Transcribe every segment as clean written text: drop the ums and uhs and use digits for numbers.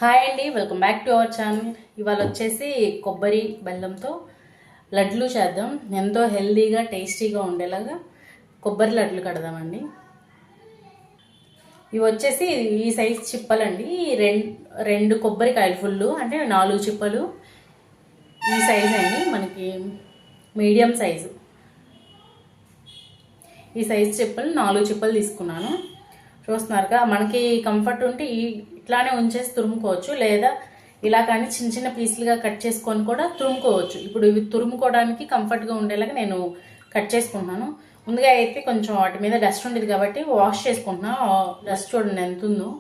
Hi అండి, welcome back to our channel. ఇవాళ వచ్చేసి కొబ్బరి బెల్లంతో లడ్లు చేద్దాం. ఎంతో హెల్దీగా టేస్టీగా ఉండేలాగా కొబ్బరి లడ్లు కడదామండి. ఇవి వచ్చేసి ఈ సైజ్ చిప్పలండి. రెండు కొబ్బరికాయలు ఫుల్ అంటే 4 చిప్పలు. ఈ సైజ్ అండి, మనకి మీడియం సైజు. ఈ సైజ్ చిప్పలు 4 చిప్పలు తీసుకున్నాను. చూస్తున్నారుగా, మనకి కంఫర్ట్ ఉంటే ఇట్లానే ఉంచేసి తురుముకోవచ్చు, లేదా ఇలా కానీ చిన్న చిన్న పీసులుగా కట్ చేసుకొని కూడా తురుముకోవచ్చు. ఇప్పుడు ఇవి తురుముకోవడానికి కంఫర్ట్గా ఉండేలాగా నేను కట్ చేసుకుంటున్నాను. ముందుగా అయితే కొంచెం వాటి మీద డస్ట్ ఉండేది కాబట్టి వాష్ చేసుకుంటున్నాను. డస్ట్ చూడండి ఎంత ఉందో.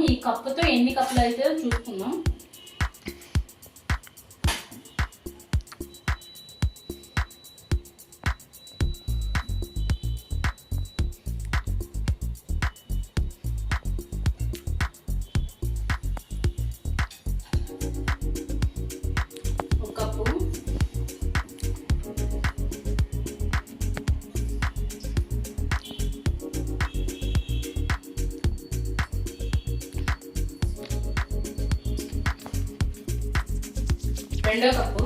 ఈ కప్పుతో ఎన్ని కప్పులు అయితే చూసుకుందాం. ఒక కప్పు, రెండో కప్పు,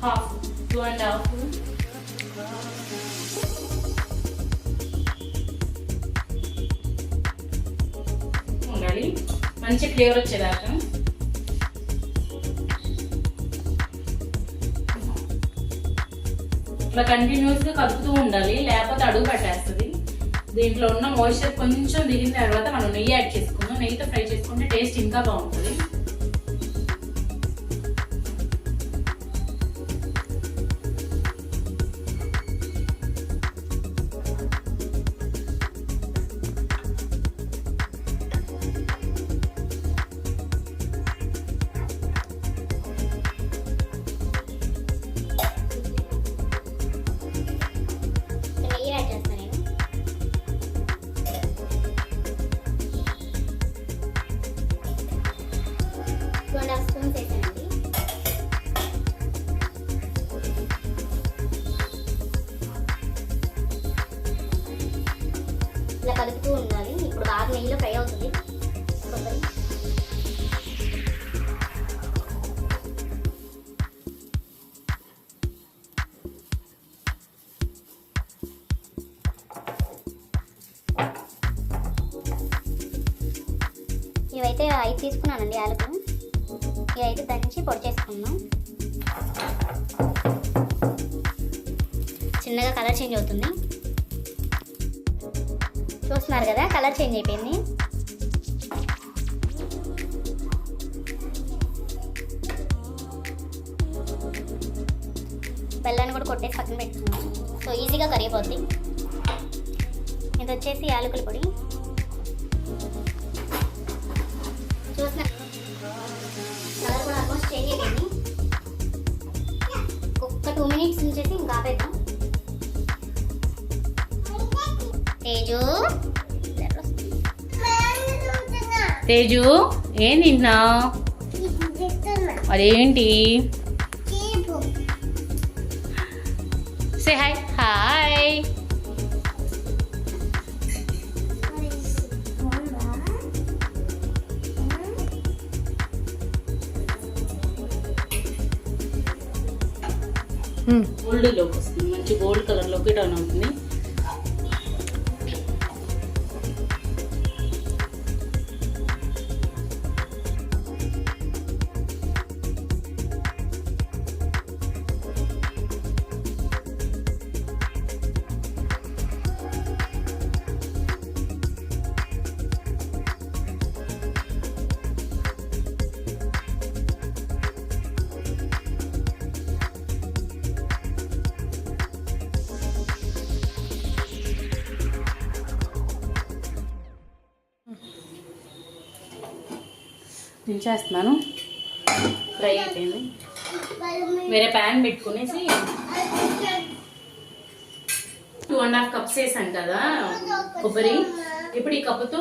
హాఫ్ 2.5 ఉండాలి, మంచి ఫ్లేవర్ వచ్చేదాకా. ఇట్లా కంటిన్యూస్గా కలుపుతూ ఉండాలి, లేకపోతే అడుగు పట్టేస్తుంది. దీంట్లో ఉన్న మాయిశ్చర్ కొంచెం దిగిన తర్వాత మనం నెయ్యి యాడ్ చేసుకుందాం. నెయ్యితో ఫ్రై చేసుకుంటే టేస్ట్ ఇంకా బాగుంటుంది. ఇలా కలుపుతూ ఉండాలి. ఇప్పుడు బాగా నెయ్యిలో ఫ్రై అవుతుంది కొబ్బరి. ఇవైతే 5 తీసుకున్నానండి యాలకు. ఇవైతే దంచి పొడి చేసుకుందాం. చిన్నగా కలర్ చేంజ్ అవుతుంది. చూస్తున్నారు కదా, కలర్ చేంజ్ అయిపోయింది. బెల్లాన్ని కూడా కొట్టేసి పక్కన పెట్టుకున్నాం. సో ఈజీగా కరిగిపోద్ది. ఇది వచ్చేసి యాలకుల పొడి. చూసిన కలర్ కూడా ఆల్మోస్ట్ చేంజ్ అయిపోయింది. ఒక్క 2 minutes ఉంచేసి ఇంకా ఆపేద్దాం. తేజు తేజు ఏం తింటున్నావు? అదేంటి? Say hi. హాయ్. గోల్డ్లోకి వస్తుంది, మంచి గోల్డ్ కలర్లోకి టర్న్ అవుతుంది. దించేస్తున్నాను. ఫ్రై అయిపోయింది. వేరే ప్యాన్ పెట్టుకునేసి 2.5 cups వేసాను కదా కొబ్బరి. ఇప్పుడు ఈ కప్పుతో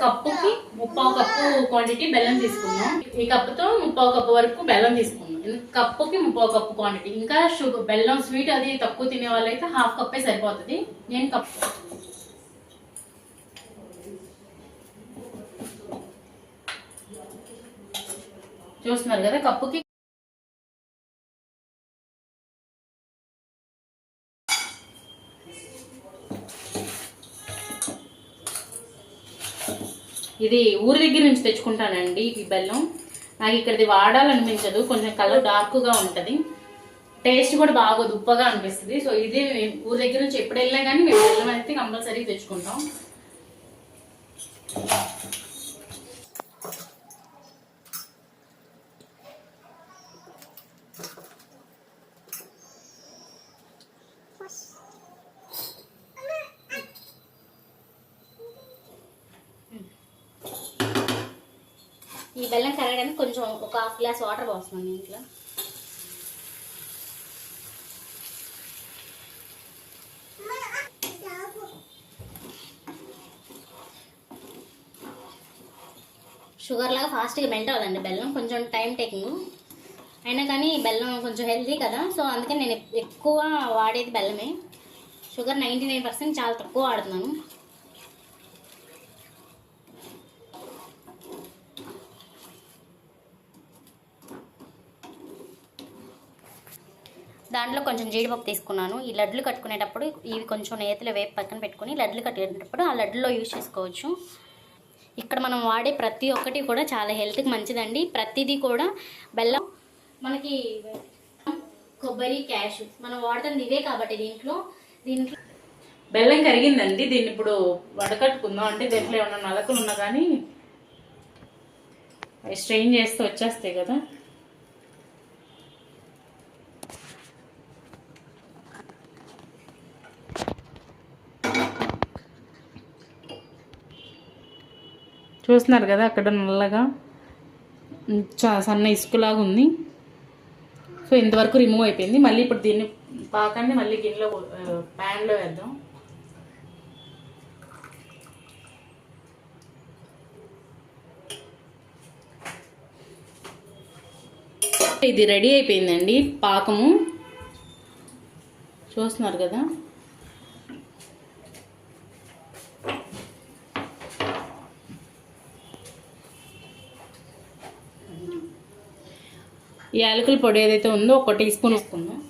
కప్పుకి 3/4 కప్పు క్వాంటిటీ బెల్లం తీసుకున్నాం. ఈ కప్పుతో 3/4 కప్పు వరకు బెల్లం తీసుకున్నాం. కప్పుకి 3/4 కప్పు క్వాంటిటీ. ఇంకా షుగర్ బెల్లం స్వీట్ అది తక్కువ తినే వాళ్ళైతే 1/2 కప్పే సరిపోతుంది. నేను కప్పు చూస్తున్నారు కదా, కప్పుకి ఇది ఊరి దగ్గర నుంచి తెచ్చుకుంటానండి. ఈ బెల్లం నాకు ఇక్కడిది వాడాలనిపించదు, కొంచెం కలర్ డార్క్గా ఉంటుంది, టేస్ట్ కూడా బాగోదు, ఉప్పగా అనిపిస్తుంది. సో ఇది ఊరి దగ్గర నుంచి ఎప్పుడు వెళ్ళినా కానీ మేము బెల్లం అయితే కంపల్సరీ తెచ్చుకుంటాం. ఈ బెల్లం కరగడానికి కొంచెం ఒక 1/2 గ్లాస్ వాటర్ పోస్తున్నాను ఇంట్లో. షుగర్ లాగా ఫాస్ట్గా మెల్ట్ అవ్వదండి బెల్లం, కొంచెం టైం టేకింగ్. అయినా కానీ బెల్లం కొంచెం హెల్తీ కదా, సో అందుకని నేను ఎక్కువ వాడేది బెల్లమే. షుగర్ 99% చాలా తక్కువ వాడుతున్నాను. దాంట్లో కొంచెం జీడిపప్పు తీసుకున్నాను. ఈ లడ్లు కట్టుకునేటప్పుడు ఇవి కొంచెం నేతిలో వేపు పక్కన పెట్టుకుని లడ్లు కట్టేటప్పుడు ఆ లడ్డులో యూజ్ చేసుకోవచ్చు. ఇక్కడ మనం వాడే ప్రతి ఒక్కటి కూడా చాలా హెల్త్కి మంచిదండి. ప్రతిదీ కూడా బెల్లం, మనకి కొబ్బరి, క్యాషు మనం వాడుతుంది ఇవే కాబట్టి దీంట్లో బెల్లం కరిగిందండి. దీన్ని ఇప్పుడు వడకట్టుకుందాం. అంటే దీంట్లో ఏమన్నా నలకలు ఉన్నా కానీ అవి స్ట్రెయిన్ చేస్తే వచ్చేస్తాయి కదా. చూస్తున్నారు కదా అక్కడ నల్లగా సన్న ఇసుకలాగా ఉంది. సో ఇంతవరకు రిమూవ్ అయిపోయింది. మళ్ళీ ఇప్పుడు దీన్ని పాకాన్ని మళ్ళీ గిన్నెలో ప్యాన్లో వేద్దాం. ఇది రెడీ అయిపోయిందండి పాకము, చూస్తున్నారు కదా. ఈ యాలకుల పొడి ఏదైతే ఉందో 1 టీ స్పూన్ వేసుకుందాం.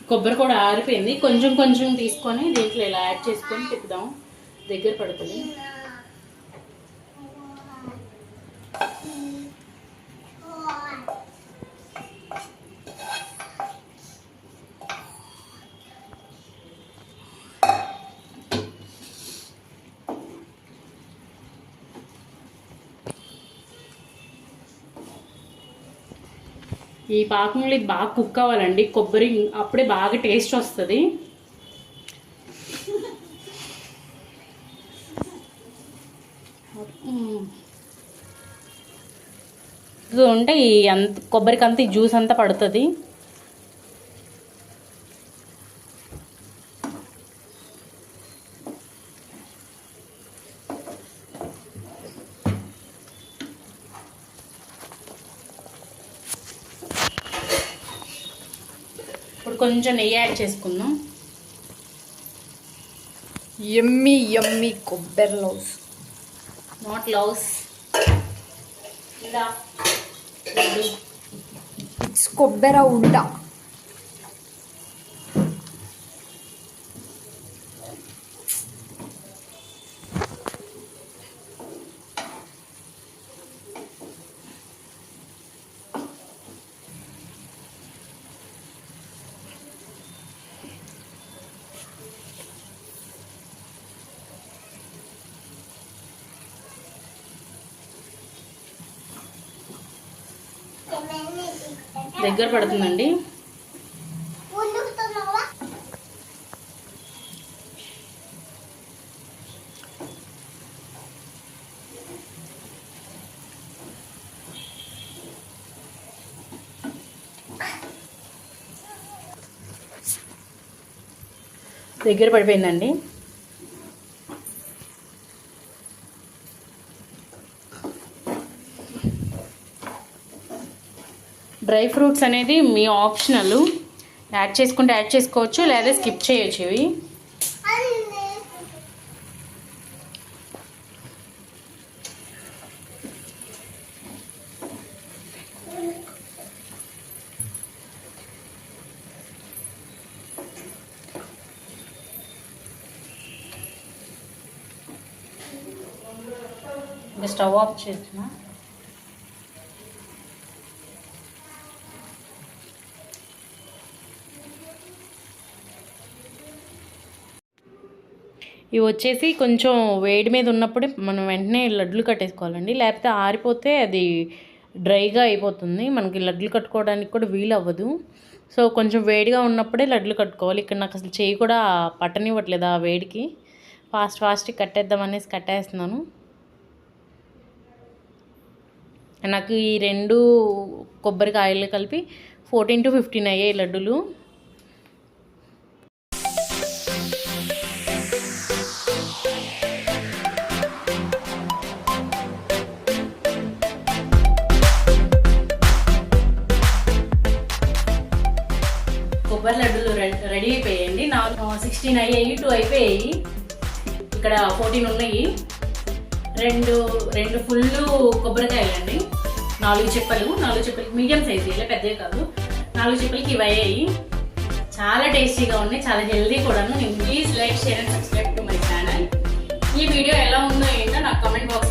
కొబ్బరి కూడా ఆరిపోయింది. కొంచెం కొంచెం తీసుకొని దీంట్లో ఇలా యాడ్ చేసుకొని తిప్పుదాం, దగ్గర పడుతుంది. ఈ పాకంలో ఇది బాగా కుక్ అవ్వాలండి, కొబ్బరి అప్పుడే బాగా టేస్ట్ వస్తుంది. ఉంటే ఈ అంత కొబ్బరికి అంతా ఈ జ్యూస్ అంతా పడుతుంది. ఇప్పుడు కొంచెం నెయ్యి యాడ్ చేసుకుందాం. యమ్మీ యమ్మీ కొబ్బరి లవ్స్, నాట్ లవ్స్, ఇట్స్ కొబ్బరి ఉండ. దగ్గర పడుతుందండి. దగ్గర పడిపోయిందండి. డ్రై ఫ్రూట్స్ అనేది మీ ఆప్షనల్, యాడ్ చేసుకుంటే యాడ్ చేసుకోవచ్చు, లేదా స్కిప్ చేయొచ్చు. ఇవి ఇంకా స్టవ్ ఆఫ్ చేస్తున్నా. ఇవి వచ్చేసి కొంచెం వేడి మీద ఉన్నప్పుడే మనం వెంటనే లడ్లు కట్టేసుకోవాలండి, లేకపోతే ఆరిపోతే అది డ్రైగా అయిపోతుంది, మనకి లడ్లు కట్టుకోవడానికి కూడా వీలు అవ్వదు. సో కొంచెం వేడిగా ఉన్నప్పుడే లడ్లు కట్టుకోవాలి. ఇక్కడ నాకు అసలు చేయి కూడా పట్టనివ్వట్లేదు ఆ వేడికి. ఫాస్ట్గా కట్టేద్దామనేసి కట్టేస్తున్నాను. నాకు ఈ 2 కొబ్బరికాయలు కలిపి 14 to 15 అయ్యాయి లడ్డులు. కొబ్బరి లడ్డులు రెడీ అయిపోయాయండి. 16 అయ్యాయి, 2 అయిపోయాయి, ఇక్కడ 14 ఉన్నాయి. రెండు ఫుల్ కొబ్బరికాయలండి, 4 చిప్పలు మీడియం సైజు, ఇలా పెద్దవి కాదు. 4 చిప్పలకి ఇవి అయ్యాయి. చాలా టేస్టీగా ఉన్నాయి, చాలా హెల్దీ కూడాను. Please like, share and subscribe to my channel. ఈ వీడియో ఎలా ఉందో ఏంటో నాకు కామెంట్ బాక్స్